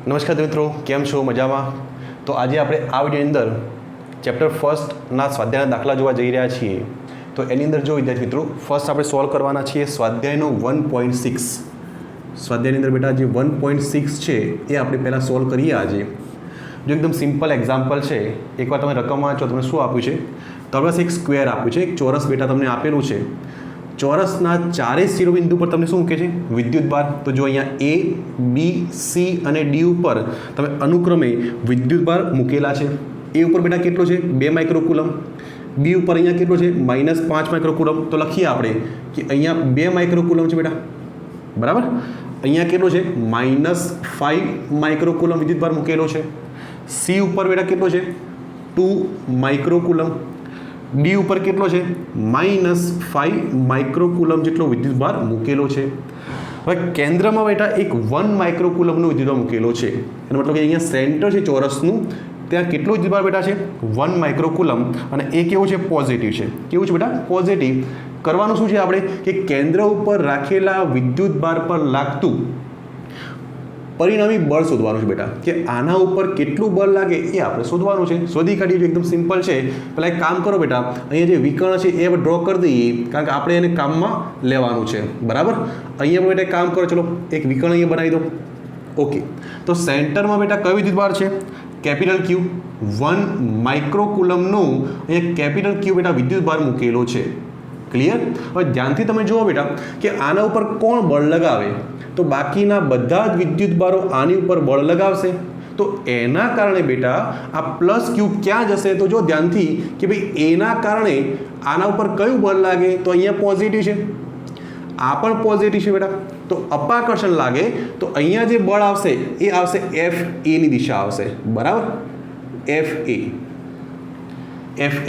નમસ્કાર મિત્રો, કેમ છો? મજામાં? તો આજે આપણે આ વિડીયોની અંદર ચેપ્ટર ફર્સ્ટના સ્વાધ્યાયના દાખલા જોવા જઈ રહ્યા છીએ. તો એની અંદર જો વિદ્યાર્થી મિત્રો ફર્સ્ટ આપણે સોલ્વ કરવાના છીએ સ્વાધ્યાયનો 1.6. સ્વાધ્યાયની અંદર બેટા જે 1.6 છે એ આપણે પહેલાં સોલ્વ કરીએ આજે. જો એકદમ સિમ્પલ એક્ઝામ્પલ છે. એકવાર તમે રકમ વાંચો, તમને શું આપ્યું છે? તમારી પાસે એક સ્ક્વેર આપ્યું છે, એક ચોરસ બેટા તમને આપેલું છે. ચોરસના ચારેય શિરોબિંદુ પર તમને શું મૂકે છે? વિદ્યુત ભાર. તો જો અહીંયા એ, બી, સી અને ડી ઉપર તમે અનુક્રમે વિદ્યુત ભાર મૂકેલા છે. એ ઉપર બેટા કેટલો છે? 2 માઇક્રોકુલમ. બી ઉપર અહીંયા કેટલો છે? -5 માઇક્રોકુલમ. તો લખીએ આપણે કે અહીંયા 2 માઇક્રોકુલમ છે બેટા, બરાબર. અહીંયા કેટલો છે? -5 માઇક્રોકુલમ વિદ્યુત ભાર મૂકેલો છે. સી ઉપર બેટા કેટલો છે? 2 માઇક્રોકુલમ. ડી ઉપર કેટલો છે? -5 માઇક્રોકુલમ જેટલો વિદ્યુત ભાર મૂકેલો છે. હવે કેન્દ્રમાં બેટા એક 1 માઇક્રોકુલમનો વિદ્યુત ભાર મૂકેલો છે. એનો મતલબ કે અહીંયા સેન્ટર છે ચોરસનું, ત્યાં કેટલો વિદ્યુત ભાર બેટા છે? 1 માઇક્રોકુલમ. અને એ કેવું છે? પોઝિટિવ છે. કેવું છે બેટા? પોઝિટિવ. કરવાનું શું છે આપણે? કે કેન્દ્ર ઉપર રાખેલા વિદ્યુત ભાર પર લાગતું પરિણામી બળ શોધવાનું છે બેટા. કે આના ઉપર કેટલું બળ લાગે એ આપણે શોધવાનું છે. શોધી કાઢીએ. એકદમ સિમ્પલ છે. પહેલાં એક કામ કરો બેટા, અહીંયા જે વિકર્ણ છે એ ડ્રો કરી દઈએ, કારણ કે આપણે એને કામમાં લેવાનું છે, બરાબર. અહીંયા બેટા એક કામ કરો, ચલો એક વિકર્ણ અહીંયા બનાવી દો. ઓકે, તો સેન્ટરમાં બેટા કયો વિદ્યુત ભાર છે? કેપિટલ ક્યુ. 1 માઇક્રોકુલમનું અહીંયા કેપિટલ ક્યુ બેટા વિદ્યુત ભાર મૂકેલો છે. ક્લિયર? હવે ધ્યાનથી તમે જુઓ બેટા કે આના ઉપર કોણ બળ લગાવે? તો બાકીના બધા જ વિદ્યુત ભારો આની ઉપર બળ લગાવશે. તો એના કારણે બેટા આ પ્લસ ક્યુ ક્યાં જશે? તો જો ધ્યાનથી કે ભાઈ એના કારણે આના ઉપર કયું બળ લાગે? તો અહીંયા પોઝિટિવ છે, આ પણ પોઝિટિવ છે બેટા. તો અપાકર્ષણ લાગે તો અહીંયા જે બળ આવશે એ આવશે એફ એની દિશા આવશે, બરાબર. એફ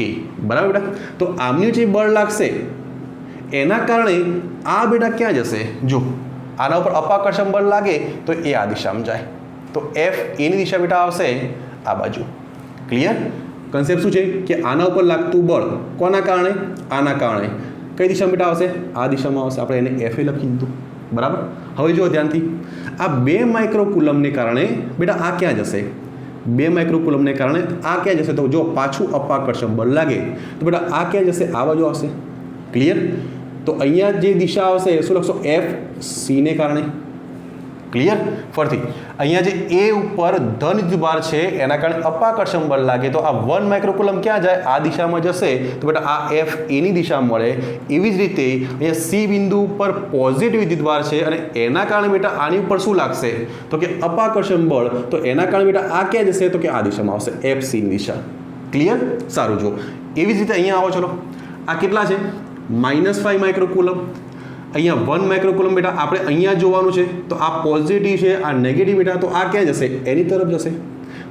એ બરાબર બેટા. તો આમનું જે બળ લાગશે એના કારણે આ બેટા ક્યાં જશે? જો આના ઉપર અપાકર્ષણ બળ લાગે તો એ આ દિશામાં જાય. તો એફ એની દિશા બેટા આવશે આ બાજુ. ક્લિયર? કન્સેપ્ટ શું છે? કે આના ઉપર લાગતું બળ કોના કારણે? આના કારણે. કઈ દિશામાં બેટા આવશે? આ દિશામાં આવશે. આપણે એને એફ એ લખી દીધું, બરાબર. હવે જુઓ ધ્યાનથી, આ 2 માઇક્રોકુલમને કારણે બેટા આ ક્યાં જશે? 2 માઇક્રોકુલમને કારણે આ ક્યાં જશે? તો જો પાછું અપાકર્ષણ બળ લાગે તો બેટા આ ક્યાં જશે? આ બાજુ આવશે. ક્લિયર? તો અહીંયા જે દિશા આવશે શું લખશો? એફ સીને કારણે. ક્લિયર? ફરીથી અહીંયા જે એ ઉપર ધન વિદ્યુતભાર છે એના કારણે અપાકર્ષણ બળ લાગે તો આ 1 માઇક્રોકુલમ ક્યાં જાય? આ દિશામાં જશે. તો બેટા આ એફ એની દિશા મળે. એવી જ રીતે અહીંયા સી બિંદુ ઉપર પોઝિટિવ વિદ્યુતભાર છે અને એના કારણે બેટા આની ઉપર શું લાગશે? તો કે અપાકર્ષણ બળ. તો એના કારણે બેટા આ ક્યાં જશે? તો કે આ દિશામાં આવશે, એફ સીની દિશા. ક્લિયર? સારું. જો એવી જ રીતે અહીંયા આવો, ચલો આ કેટલા છે? -5 માઇક્રોકુલમ. અહીંયા 1 માઇક્રોકુલમ બેટા આપણે અહીંયા જોવાનું છે. તો આ પોઝિટિવ છે, આ નેગેટિવ બેટા. તો આ ક્યાં જશે? એની તરફ જશે.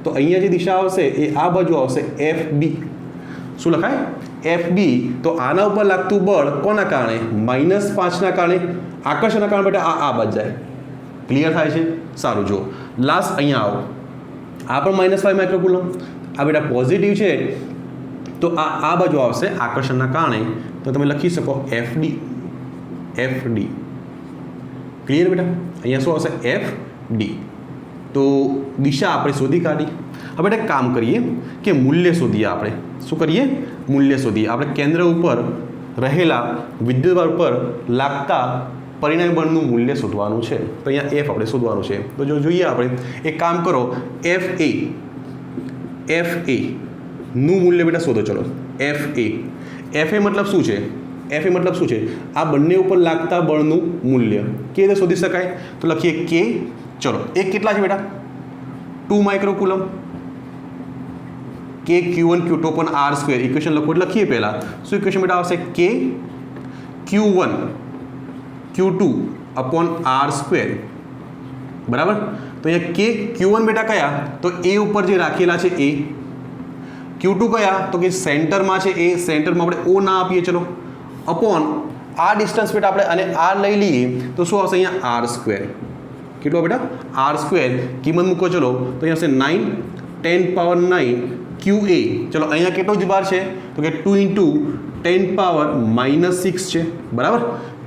તો અહીંયા જે દિશા આવશે એ આ બાજુ આવશે, એફ બી. શું લખાય? F B. તો આના ઉપર લાગતું બળ કોના કારણે? -5ના કારણે. આકર્ષણના કારણે બેટા આ બાજુ જાય. ક્લિયર થાય છે? સારું. જો લાસ્ટ અહીંયા આવો, આ પણ -5 માઇક્રોકુલમ. આ બેટા પોઝિટિવ છે તો આ બાજુ આવશે આકર્ષણના કારણે. તો તમે લખી શકો એફ ડી. ક્લિયર બેટા? અહીંયા શું આવશે? F D. તો દિશા આપણે શોધી કાઢી. હવે બેટા કામ કરીએ કે મૂલ્ય શોધીએ. આપણે શું કરીએ? મૂલ્ય શોધીએ. આપણે કેન્દ્ર ઉપર રહેલા વિદ્યુતભાર પર લાગતા પરિણામી બળનું મૂલ્ય શોધવાનું છે. તો અહીંયા એફ આપણે શોધવાનું છે. તો જો જોઈએ આપણે એક કામ કરો, એફ એ નું મૂલ્ય બેટા શોધો. ચલો એફ એ મતલબ શું છે? એફ એ મતલબ શું છે? આ બંને ઉપર લાગતા બળનું મૂલ્ય. કેવી રીતે શોધી શકાય? તો લખીએ કે. ચલો એક કેટલા છે બેટા? 2 માઇક્રોકુલમ. કે Q1 Q2 upon R². Equation લખો એટલે લખીએ પહેલાં. શું ઇક્વેશન બેટા આવશે? કે Q1 Q2 upon R². બરાબર. તો અહીંયા કે Q1 બેટા કયા? તો એ ઉપર જે રાખેલા છે એ. Q2 કયા? તો કે સેન્ટરમાં છે એ. સેન્ટરમાં આપણે O ના આપીએ. ચલો અપોન આ ડિસ્ટન્સ બેટા આપણે અને આર લઈ લઈએ તો શું આવશે? અહીંયા R². કેટલો બેટા? R². કિંમત મૂકો. ચલો તો અહીંયા આવશે 9 10⁻⁹ QA. ચલો અહીંયા કેટલો જ ભાર છે? તો કે 2 × 10⁻⁻6 છે, બરાબર.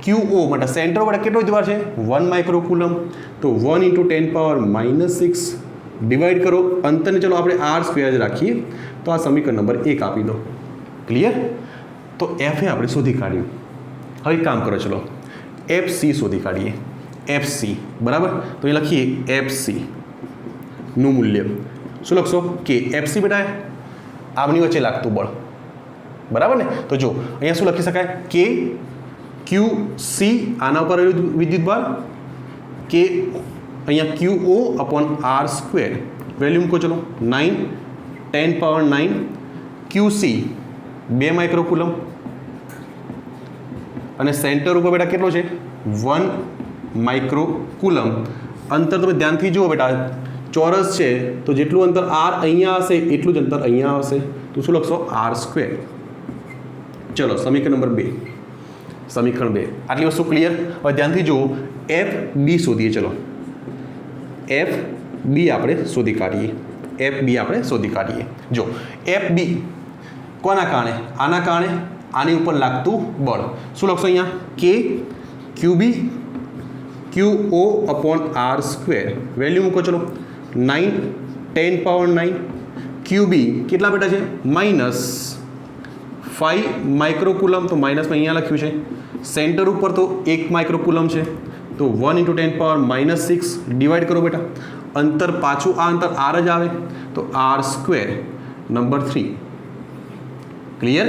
QO માટે સેન્ટર માટે કેટલો જ ભાર છે? 1 માઇક્રોકુલમ. તો 1 × 10⁻⁻6 ડિવાઈડ કરો અંતરને ચલો આપણે r² જ રાખીએ તો આ સમીકરણ નંબર 1 આપી દો. ક્લિયર? તો f એ આપણે શોધી કાઢ્યું. હવે કામ કરો ચલો FC શોધી કાઢીએ. FC બરાબર, તો એ લખીએ FC નું મૂલ્ય શું લખશો કે FC બેટા આમની વચ્ચે લાગતું બળ બરાબર ને. તો જો અહીંયા શું લખી શકાય કે QC આના ઉપર વિદ્યુત ભાર કે અહીંયા QO અપોન r². વેલ્યુ મૂકો ચલો 9 10 પાવર 9 QC 2 માઇક્રોકુલમ અને સેન્ટર ઉપર બેટા કેટલો છે 1 માઇક્રોકુલમ. અંતર તમે ધ્યાનથી જુઓ બેટા ચોરસ છે તો જેટલું અંતર r અહીંયા હશે એટલું જ અંતર અહીંયા આવશે. તો શું લખશો r². ચલો સમીકરણ નંબર 2. સમીકરણ 2 આટલી વસ્તુ ક્લિયર. હવે ધ્યાનથી જુઓ FB શોધીએ. ચલો FB આપણે શોધી કાઢીએ. FB આપણે શોધી કાઢીએ. જો FB કોના કારણે આના કારણે આની ઉપર લાગતું બળ શું લખશો અહીંયા કે QB QO upon r². Value મૂકો ચલો 9 10 પાવર 9 QB કેટલા બેટા છે -5 માઇક્રોકુલમ. તો માઇનસમાં અહીંયા લખ્યું છે. સેન્ટર ઉપર તો 1 માઇક્રોકુલમ છે તો 1 × 10 પાવર -6 ડિવાઈડ કરો બેટા. અંતર પાછું આ અંતર r જ આવે તો r² નંબર 3. ક્લિયર?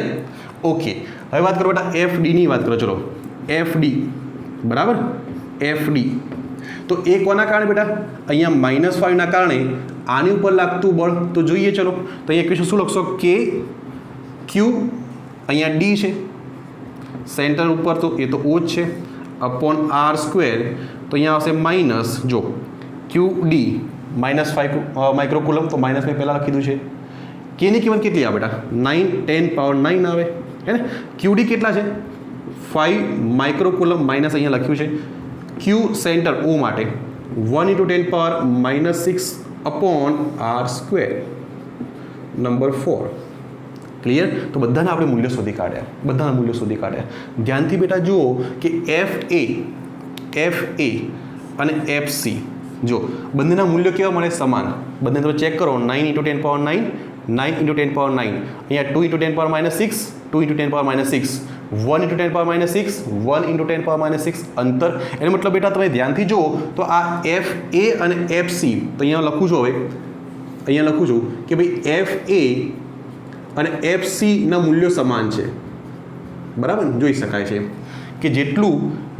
ઓકે. હવે વાત કરો બેટા FD ની વાત કરો. ચલો FD બરાબર FD તો એ કોના કારણે બેટા અહીંયા -5 ના કારણે આની ઉપર લાગતું બળ તો જોઈએ. ચલો તો અહીંયા કહીશું શું લખશો કે Q અહીંયા D છે સેન્ટર ઉપર તો એ તો O જ છે અપોન r² તો અહીંયા આવશે માઇનસ. જો QD -5 માઇક્રોકુલમ તો માઇનસ મેં પહેલાં લખી દીધું છે. કેની કિંમત કેટલી આવે બેટા 9 10 પાવર 9 આવે હે ને. QD કેટલા છે 5 માઇક્રોકુલમ માઇનસ અહીંયા લખ્યું છે. Q સેન્ટર O માટે 1 × 10 power -6 upon r² number 4. Clear? તો બધાના આપણે મૂલ્યો શોધી કાઢ્યા. બધાના મૂલ્યો શોધી કાઢ્યા. ધ્યાનથી બેટા જુઓ કે FA અને FC જો બંનેના મૂલ્યો કેવા મળે સમાન. બંને તમે ચેક કરો 9 × 10 પાવર 9 9 × 10 પાવર 9 અહીંયા 2 × 10 પાવર -6 2 × 10 પાવર -6 1 × 10 પાવર -6 1 × 10 પાવર -6 અંતર. એનો મતલબ બેટા તમે ધ્યાનથી જુઓ તો આ FA અને FC તો અહીંયા લખું છું. હવે અહીંયા લખું છું કે ભાઈ FA અને FC ના મૂલ્યો સમાન છે બરાબર. જોઈ શકાય છે કે જેટલું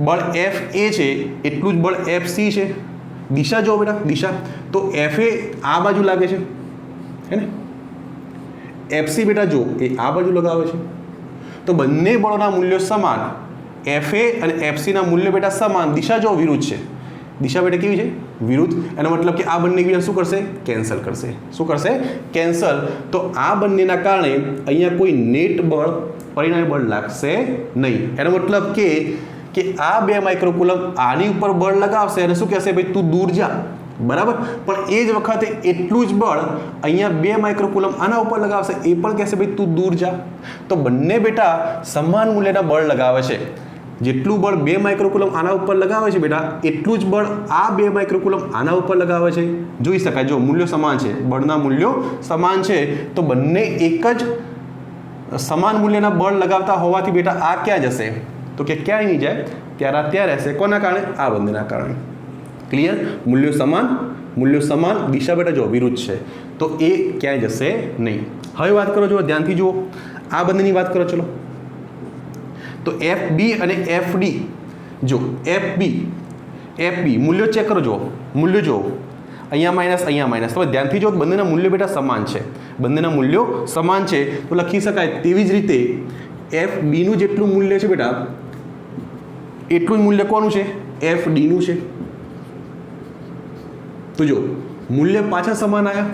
બળ FA છે એટલું જ બળ FC છે. દિશા જો બેટા દિશા તો FA આ બાજુ લાગે છે હે ને. FC બેટા જો એ આ બાજુ લગાવે છે તો બંને બળોના મૂલ્યો સમાન. FA અને FC ના મૂલ્યો બેટા સમાન. દિશા જો વિરુદ્ધ છે. દિશા બેટા કેવી છે વિરુદ્ધ. એનો મતલબ કે આ બંને એકબીજા શું કરશે કેન્સલ કરશે. શું કરશે કેન્સલ. તો આ બંનેના કારણે અહીંયા કોઈ નેટ બળ પરિણામી બળ લાગશે નહીં. એનો મતલબ કે આ 2 માઇક્રોકુલમ આની ઉપર બળ લગાવશે અને શું કહેશે ભાઈ તું દૂર જા બરાબર. પણ એ જ વખતે એટલું જ બળ અહીંયા 2 માઇક્રોકુલમ આના ઉપર લગાવશે એ પણ કહેશે ભાઈ તું દૂર જા. તો બંને બેટા સમાન મૂલ્યના બળ લગાવે છે. જેટલું બળ 2 માઇક્રોકુલમ આના ઉપર લગાવે છે બેટા એટલું જ બળ આ 2 માઇક્રોકુલમ આના ઉપર લગાવે છે. જોઈ શકાય જો મૂલ્યો સમાન છે. બળના મૂલ્યો સમાન છે તો બંને એક જ સમાન મૂલ્યના બળ લગાવતા હોવાથી બેટા આ ક્યાં જશે તો કે ક્યાંય નહીં જાય. ત્યાં રહેશે. કોના કારણે આ બંનેના કારણે. ક્લિયર? મૂલ્યો સમાન દિશા બેટા જો વિરુદ્ધ છે તો એ ક્યાંય જશે નહીં. હવે વાત કરો જો ધ્યાનથી જુઓ આ બંનેની વાત કરો. ચલો તો FB અને FD જો FB મૂલ્યો ચેક કરો. જો મૂલ્યો જો અહીંયા માઇનસ તમે ધ્યાનથી જો બંનેના મૂલ્યો બેટા સમાન છે. બંનેના મૂલ્યો સમાન છે તો લખી શકાય. તેવી જ રીતે FB નું જેટલું મૂલ્ય છે બેટા એટલું જ મૂલ્ય કોનું છે FD નું છે. તો જો મૂલ્ય પાછા સમાન આવ્યા.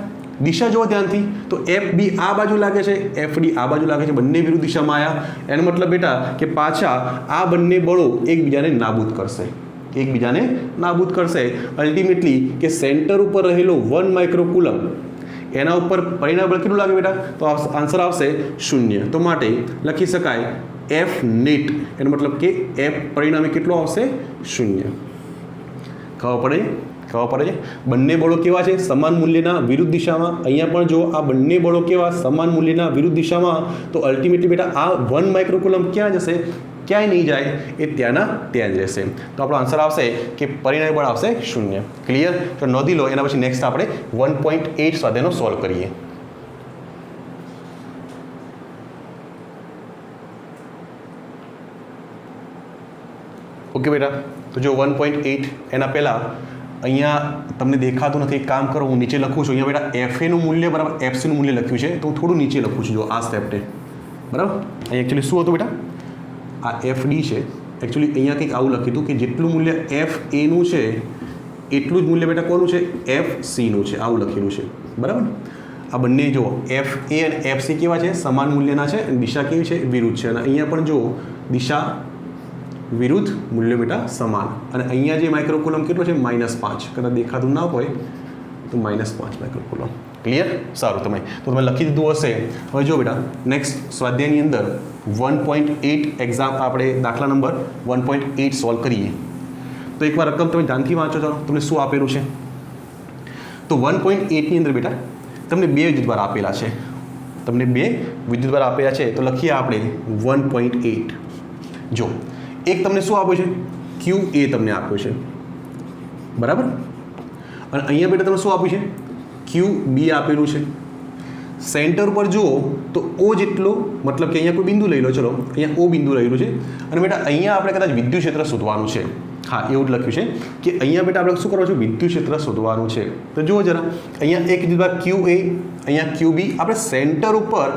દિશા જો ધ્યાનથી તો FB આ બાજુ લાગે છે FD આ બાજુ લાગે છે. બંને વિરુદ્ધ દિશામાં આવ્યા. એનો મતલબ બેટા કે પાછા આ બંને બળો એકબીજાને નાબૂદ કરશે. અલ્ટિમેટલી કે સેન્ટર ઉપર રહેલો 1 માઇક્રોકુલમ એના ઉપર પરિણામ બળ કેટલું લાગે બેટા તો આન્સર આવશે 0. તો માટે લખી શકાય F નેટ એનો મતલબ કે F પરિણામે કેટલો આવશે 0. ખબર પડે છે બંને બળો કેવા છે સમાન મૂલ્યના વિરુદ્ધ દિશામાં અહીંયા પણ જો આ બંને બળો કેવા સમાન મૂલ્યના વિરુદ્ધ દિશામાં તો અલ્ટિમેટલી બેટા આ 1 માઇક્રોકુલમ ક્યાં જશે ક્યાંય નહીં જાય એ ત્યાંના ત્યાં જ રહેશે તો આપણો આન્સર આવશે કે પરિણામી બળ આવશે 0 ક્લિયર તો નોંધી લો એના પછી નેક્સ્ટ આપણે 1.8 સ્વાધ્યાયનો સોલ્વ કરીએ ઓકે બેટા તો જો 1.8 એના પહેલાં અહીંયા તમને દેખાતું નથી કામ કરો હું નીચે લખું છું અહીંયા બેટા એફએનું મૂલ્ય બરાબર એફસીનું મૂલ્ય લખ્યું છે તો હું થોડું નીચે લખું છું જો આ સ્ટેપને બરાબર અહીં એકચ્યુઅલી શું હતું બેટા આ એફ ડી છે એકચ્યુઅલી અહીંયા કંઈક આવું લખ્યું હતું કે જેટલું મૂલ્ય એફ એનું છે એટલું જ મૂલ્ય બેટા કોનું છે એફ સીનું છે આવું લખેલું છે બરાબર આ બંને જો એફ એ અને એફ સી કેવા છે સમાન મૂલ્યના છે અને દિશા કેવી છે વિરુદ્ધ છે અને અહીંયા પણ જો દિશા વિરુદ્ધ મૂલ્ય બેટા સમાન અને અહીંયા જે માઇક્રોકુલમ કેટલો છે -5 કદાચ દેખાતું ના હોય તો -5 માઇક્રોકુલમ ક્લિયર સારું તમે લખી દીધું હશે હવે જો બેટા નેક્સ્ટ સ્વાધ્યાયની અંદર 1.8 એક્ઝામ આપણે દાખલા નંબર 1.8 સોલ્વ કરીએ તો એકવાર રકમ તમે ધ્યાનથી વાંચો ચાલો તમને શું આપેલું છે તો 1.8 ની અંદર બેટા તમને બે વિદ્યુતભાર આપેલા છે તો લખીએ આપણે 1.8 જો એક તમને શું આપ્યું છે ક્યુ એ તમને આપ્યો છે બરાબર અને અહીંયા બેટા તમને શું આપ્યું છે ક્યુ બી આપેલું છે સેન્ટર પર જુઓ તો ઓ જેટલો મતલબ કે અહીંયા કોઈ બિંદુ લઈ લો ચલો અહીંયા ઓ બિંદુ રહેલું છે અને બેટા અહીંયા આપણે કદાચ વિદ્યુત ક્ષેત્ર શોધવાનું છે હા એવું જ લખ્યું છે કે અહીંયા બેટા આપણે શું કરવાનું છે વિદ્યુત ક્ષેત્ર શોધવાનું છે તો જુઓ જરા અહીંયા એક વિદ્યુતભાર ક્યુ એ અહીંયા ક્યુ બી આપણે સેન્ટર ઉપર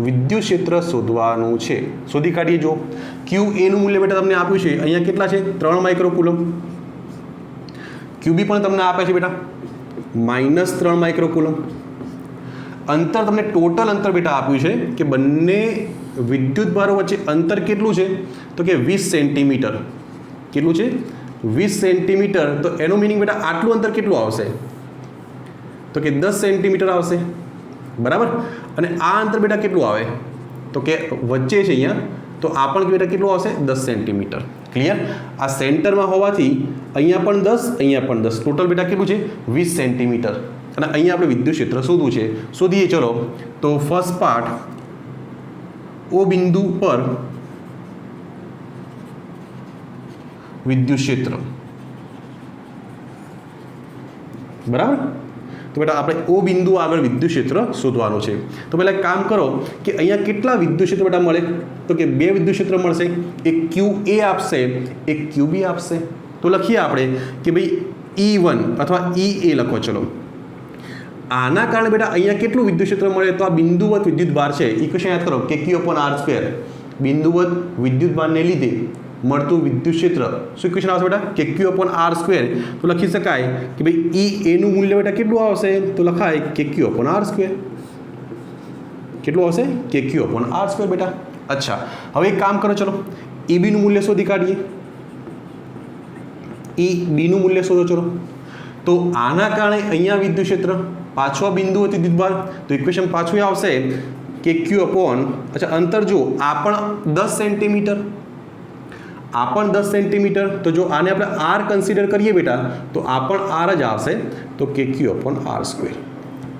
વિદ્યુત ક્ષેત્ર શોધવાનું છે શોધી કાઢીએ જો ક્યુ એનું મૂલ્ય બેટા તમને આપ્યું છે અહીંયા કેટલા છે 3 માઇક્રોકુલમ ક્યુ બી પણ તમને આપે છે બેટા -3 માઇક્રોકુલમ અંતર તમને ટોટલ અંતર બેટા આપ્યું છે કે બંને વિદ્યુતભારો વચ્ચે અંતર કેટલું છે તો કે 20 સેન્ટીમીટર કેટલું છે 20 સેન્ટીમીટર તો એનો મિનિંગ બેટા આટલું અંતર કેટલું આવશે તો કે 10 સેન્ટીમીટર આવશે બરાબર અને આ અંતર બેટા કેટલું આવે તો કે વચ્ચે છે અહીંયા તો આ પણ બેટા કેટલું આવશે 10 સેન્ટીમીટર ક્લિયર આ સેન્ટરમાં હોવાથી અહીંયા પણ 10 અહીંયા પણ 10 ટોટલ બેટા કેટલું છે 20 સેન્ટીમીટર અને અહીંયા આપણે વિદ્યુત ક્ષેત્ર શોધવું છે શોધીએ ચલો તો ફર્સ્ટ પાર્ટ ઓ બિંદુ પર વિદ્યુત ક્ષેત્ર બરાબર તો બેટા આપણે ઓ બિંદુ આગળ વિદ્યુત ક્ષેત્ર શોધવાનું છે તો પહેલાં એક કામ કરો કે અહીંયા કેટલા વિદ્યુત ક્ષેત્ર બેટા મળે તો કે બે વિદ્યુત ક્ષેત્ર મળશે એક ક્યુ એ આપશે એક ક્યુ બી આપશે તો લખીએ આપણે કે ભાઈ E1 અથવા E લખો ચલો આના કારણે બેટા અહીંયા કેટલું વિદ્યુત ક્ષેત્ર મળે તો આ બિંદુવત વિદ્યુત ભાર છે ઇક્વેશન યાદ કરો કે Q/R². બિંદુવત વિદ્યુત ભારને લીધે મળતું વિદ્યુત ક્ષેત્ર શું ઇક્વેશન આવશે બેટા કે Q/R². તો લખી શકાય કે ભાઈ E નું મૂલ્ય બેટા કેટલું આવશે તો લખાય કે Q/R². કેટલું આવશે કે Q/R² બેટા. અચ્છા હવે એક કામ કરો ચલો EB નું મૂલ્ય શોધી કાઢીએ. EB નું મૂલ્ય શોધો ચલો તો આના કારણે અહીંયા વિદ્યુત ક્ષેત્ર પાછો બિંદુ હતી વિદ્યુતભાર તો ઇક્વેશન પાછું આવશે કે અચ્છા અંતર જુઓ આ પણ 10 સેન્ટીમીટર આ પણ 10 સેન્ટીમીટર તો જો આને આપણે R કન્સિડર કરીએ બેટા તો આ પણ R જ આવશે તો કે Q/R².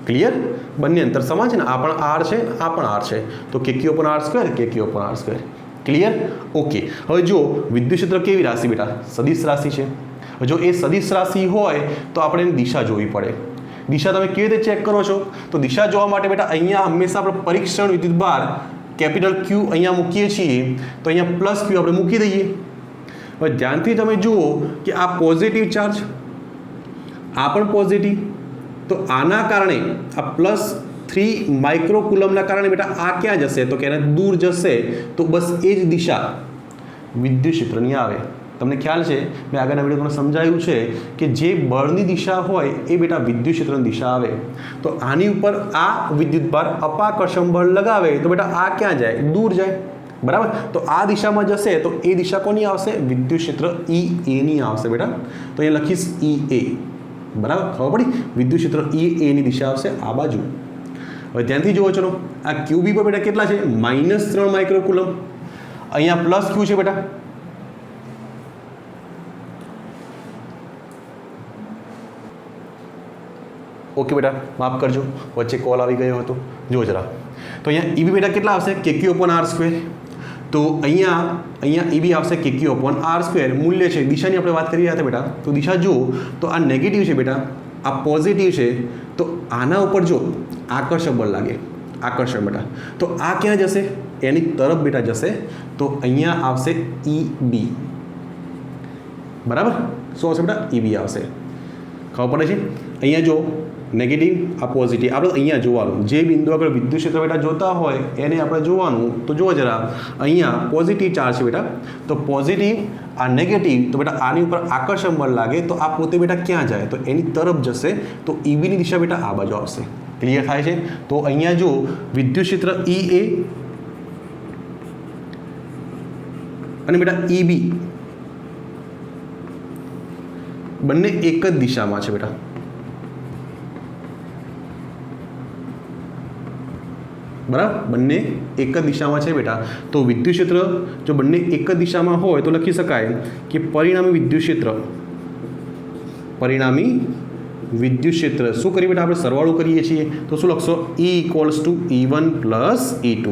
ક્લિયર બંને અંતર સમાન છે ને આ પણ R છે આ પણ R છે તો કે Q/R² કે Q/R². ક્લિયર ઓકે હવે જો વિદ્યુત ક્ષેત્ર કેવી રાશિ બેટા સદિશ રાશિ છે. જો એ સદિશ રાશિ હોય તો આપણે એની દિશા જોવી પડે. દિશા તમે કેવી રીતે ચેક કરો છો તો દિશા જોવા માટે બેટા અહીંયા હંમેશા આપણે પરીક્ષણ વિદ્યુતભાર કેપિટલ Q અહીંયા મૂકીએ છીએ તો અહીંયા +Q આપણે મૂકી દઈએ. હવે ધ્યાનથી તમે જુઓ કે આ પોઝિટિવ ચાર્જ આ પણ પોઝિટિવ તો આના કારણે આ +3 માઇક્રોકુલમના કારણે બેટા આ ક્યાં જશે તો કે એને દૂર જશે તો બસ એ જ દિશા વિદ્યુત ક્ષેત્રની આવે. તમને ખ્યાલ છે મેં આગળના વિડીયોમાં સમજાવ્યું છે કે જે બળની દિશા હોય એ બેટા વિદ્યુત ક્ષેત્રની દિશા આવે તો આની ઉપર આ વિદ્યુતભાર અપાકર્ષણ બળ લગાવે તો બેટા આ ક્યાં જાય દૂર જાય બરાબર તો આ દિશામાં જશે તો એ દિશા કોની આવશે વિદ્યુત ક્ષેત્ર EA ની આવશે બેટા તો અહીંયા લખીશ EA બરાબર ખબર પડી વિદ્યુત ક્ષેત્ર EA ની દિશા આવશે આ બાજુ. હવે ધ્યાનથી જુઓ ચલો આ QB પર બેટા કેટલા છે -3 માઇક્રોકુલમ અહીંયા +Q છે બેટા ઓકે બેટા, માફ કરજો વચ્ચે કોલ આવી ગયો હતો. જો જરા, તો અહીંયા ઈબી બેટા કેટલા આવશે? KQ upon r square. તો અહીંયા ઈબી આવશે KQ upon r સ્ક્વેર. મૂલ્ય છે, દિશાની આપણે વાત કરી રહ્યા હતા બેટા, તો દિશા જુઓ તો આ નેગેટિવ છે બેટા, આ પોઝિટિવ છે. તો આના ઉપર જો આકર્ષક બળ લાગે, આકર્ષણ બેટા, તો આ ક્યાં જશે? એની તરફ બેટા જશે. તો અહીંયા આવશે ઈબી. બરાબર, શું આવશે બેટા? ઈબી આવશે. ખબર પડે છે? અહીંયા જો નેગેટિવ, આ પોઝિટિવ. આપણે અહીંયા જોવાનું, જે બિંદુ આગળ વિદ્યુત ક્ષેત્ર બેટા જોતા હોય એને આપણે જોવાનું. તો જુઓ જરા, અહીંયા પોઝિટિવ ચાર્જ છે બેટા, તો પોઝિટિવ, આ નેગેટિવ, તો બેટા આની ઉપર આકર્ષણ બળ લાગે તો આ પોતે બેટા ક્યાં જાય? તો એની તરફ જશે. તો ઈબીની દિશા બેટા આ બાજુ આવશે. ક્લિયર થાય છે? તો અહીંયા જો વિદ્યુત ક્ષેત્ર EA અને બેટા EB બંને એક જ દિશામાં છે બેટા. બરાબર, બંને એક જ દિશામાં છે બેટા. તો વિદ્યુત ક્ષેત્ર જો બંને એક જ દિશામાં હોય તો લખી શકાય કે પરિણામી વિદ્યુત ક્ષેત્ર, પરિણામી વિદ્યુત ક્ષેત્ર શું કરીએ બેટા? આપણે સરવાળો કરીએ છીએ તો શું લખશો? E = E1 + E2.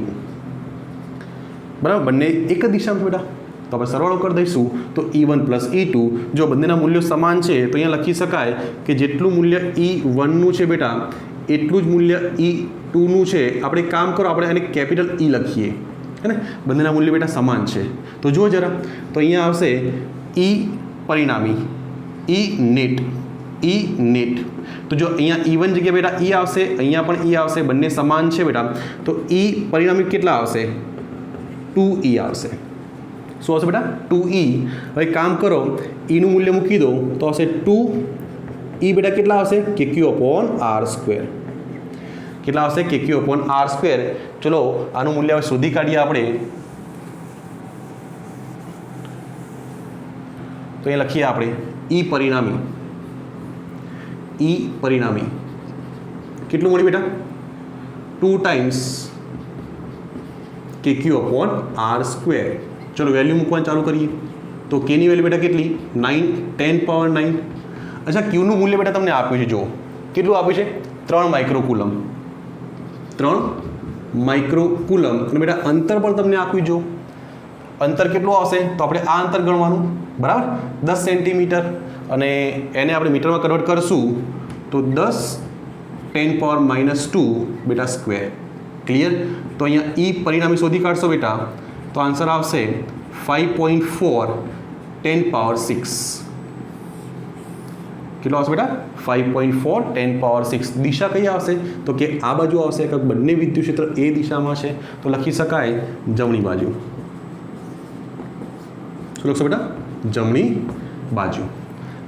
બરાબર, બંને એક જ દિશામાં બેટા, તો આપણે સરવાળો કરી દઈશું. તો E1 + E2, જો બંનેના મૂલ્યો સમાન છે તો અહીંયા લખી શકાય કે જેટલું મૂલ્ય E1નું છે બેટા એટલું જ મૂલ્ય E2નું છે. આપણે કામ કરો, આપણે એને કેપિટલ E લખીએ, હે ને? બંનેના મૂલ્ય બેટા સમાન છે. તો જુઓ જરા, તો અહીંયા આવશે E પરિણામી, E નેટ. તો જો અહીંયા E1 જગ્યાએ બેટા E આવશે, અહીંયા પણ E આવશે, બંને સમાન છે બેટા. તો E પરિણામી કેટલા આવશે? 2E આવશે. શું આવશે બેટા? 2E. હવે કામ કરો, Eનું મૂલ્ય મૂકી દો તો આવશે 2E બેટા કેટલા આવશે? KQ upon r square. કેટલા આવશે? KQ upon r square. ચલો આનું મૂલ્ય હવે શોધી કાઢીએ આપણે. તો એ લખીએ આપણે E પરિણામી કેટલું મળ્યું બેટા? 2 times KQ upon r square. ચલો વેલ્યુ મૂકવાનું ચાલુ કરીએ. તો કેની વેલ્યુ બેટા કેટલી? 9, 10⁻9. અચ્છા, ક્યુનું મૂલ્ય બેટા તમને આપ્યું છે. જો કેટલું આપ્યું છે? 3 માઇક્રોકુલમ. 3 માઇક્રોકુલમ. અને બેટા અંતર પણ તમને આપ્યું. જો અંતર કેટલું આવશે? તો આપણે આ અંતર ગણવાનું. બરાબર, 10 સેન્ટીમીટર. અને એને આપણે મીટરમાં કન્વર્ટ કરશું તો 10⁻⁻2 બેટા સ્ક્વેર. ક્લિયર? તો અહીંયા E પરિણામી શોધી કાઢશો બેટા તો આન્સર આવશે 5.4 10⁻6. કેટલો આવશે બેટા? 5.4 10⁻6. દિશા કઈ આવશે? તો કે આ બાજુ આવશે. કે બંને વિદ્યુત ક્ષેત્ર એ દિશામાં છે તો લખી શકાય જમણી બાજુ. શું લખશો બેટા? જમણી બાજુ.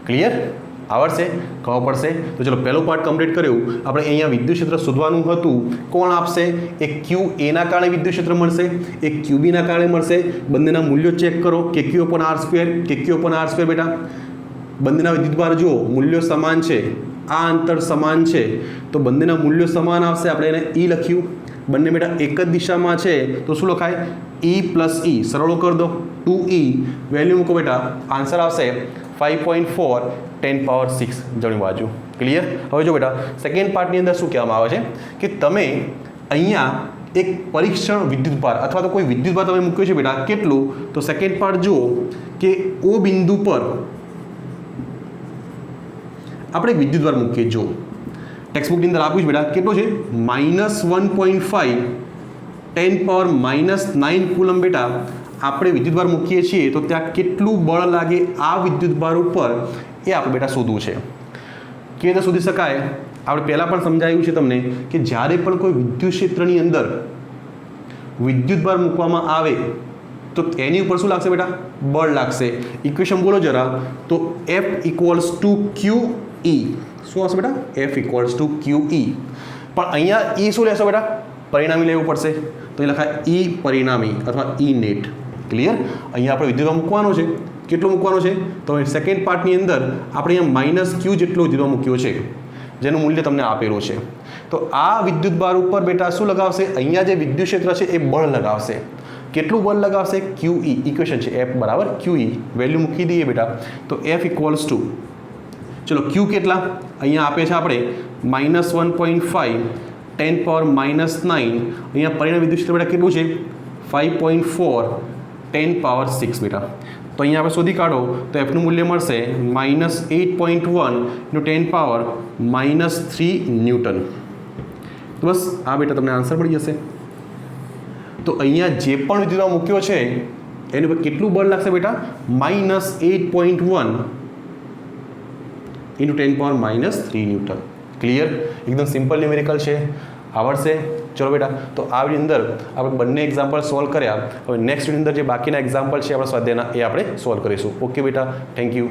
ક્લિયર? આવડશે? ખબર પડશે? તો ચલો પહેલો પાર્ટ કમ્પ્લીટ કર્યું. આપણે અહીંયા વિદ્યુત ક્ષેત્ર શોધવાનું હતું. કોણ આપશે? એક QA ના કારણે વિદ્યુત ક્ષેત્ર મળશે, એક QB ના કારણે મળશે. બંનેના મૂલ્યો ચેક કરો. KQ upon r square, KQ upon r square બેટા. બંનેના વિદ્યુતભાર જુઓ, મૂલ્યો સમાન છે, આ અંતર સમાન છે, તો બંનેના મૂલ્યો સમાન આવશે. આપણે એને E લખ્યું. બંને બેટા એક જ દિશામાં છે તો શું લખાય? E + E. સરળો કરી દો. 2E વેલ્યુ મૂકો બેટા, આન્સર આવશે 5.4 10⁻6 જમણી બાજુ. ક્લિયર? હવે જો બેટા સેકન્ડ પાર્ટની અંદર શું કહેવામાં આવે છે કે તમે અહીંયા એક પરીક્ષણ વિદ્યુતભાર અથવા તો કોઈ વિદ્યુતભાર તમે મૂક્યો છે બેટા. કેટલું? તો સેકન્ડ પાર્ટ જુઓ કે O બિંદુ પર આપણે વિદ્યુતભાર મૂકીએ. જો ટેક્સ્ટબુકની અંદર આપ્યું છે બેટા કેટલું છે? -1.5 10⁻⁹ કુલમ બેટા આપણે વિદ્યુતભાર મૂકીએ છીએ તો ત્યાં કેટલું બળ લાગે આ વિદ્યુતભાર ઉપર એ આપણે બેટા શોધવું છે. કેવી રીતે શોધી શકાય? આપણે પહેલાં પણ સમજાવ્યું છે તમને કે જ્યારે પણ કોઈ વિદ્યુત ક્ષેત્રની અંદર વિદ્યુતભાર મૂકવામાં આવે તો એની ઉપર શું લાગશે બેટા? બળ લાગશે. ઇક્વેશન બોલો જરા. તો F = QE. શું આવશે બેટા? F = QE. પણ અહીંયા E શું લેશો બેટા? પરિણામી લેવું પડશે. તો એ લખાય E પરિણામી અથવા E નેટ. ક્લિયર? અહીંયા આપણે વિદ્યુતભાર મૂકવાનો છે. કેટલો મૂકવાનો છે? તો સેકન્ડ પાર્ટની અંદર આપણે અહીંયા -Q જેટલો વિદ્યુતભાર મૂક્યો છે જેનું મૂલ્ય તમને આપેલું છે. તો આ વિદ્યુતભાર ઉપર બેટા શું લગાવશે? અહીંયા જે વિદ્યુત ક્ષેત્ર છે એ બળ લગાવશે. કેટલું બળ લગાવશે? QE. ઇક્વેશન છે F = QE. વેલ્યુ મૂકી દઈએ બેટા. તો F = ચલો ક્યુ કેટલા અહીંયા આપે છે આપણે -1.5 10 પાવર -9 અહીંયા પરિણામ વિદ્યુત ક્ષેત્ર બેટા કેટલું છે 5.4 10 પાવર 6 બેટા તો અહીંયા આપણે શોધી કાઢો તો એફનું મૂલ્ય મળશે -8.1 × 10 પાવર -3 ન્યૂટન તો બસ આ બેટા તમને આન્સર મળી જશે તો અહીંયા જે પણ વિદ્યુતમાં મૂક્યો છે એની પર કેટલું બળ લાગશે બેટા -8.1 × 10 પાવર -3 ન્યૂટન ક્લિયર એકદમ સિમ્પલ ન્યુમેરિકલ છે આવડશે ચલો બેટા તો આ વિડીયોની અંદર આપણે બંને એક્ઝામ્પલ સોલ્વ કર્યા હવે નેક્સ્ટ વિડીયોની અંદર જે બાકીના એક્ઝામ્પલ છે આપણા સ્વાધ્યાયના એ આપણે સોલ્વ કરીશું ઓકે બેટા થેન્ક યુ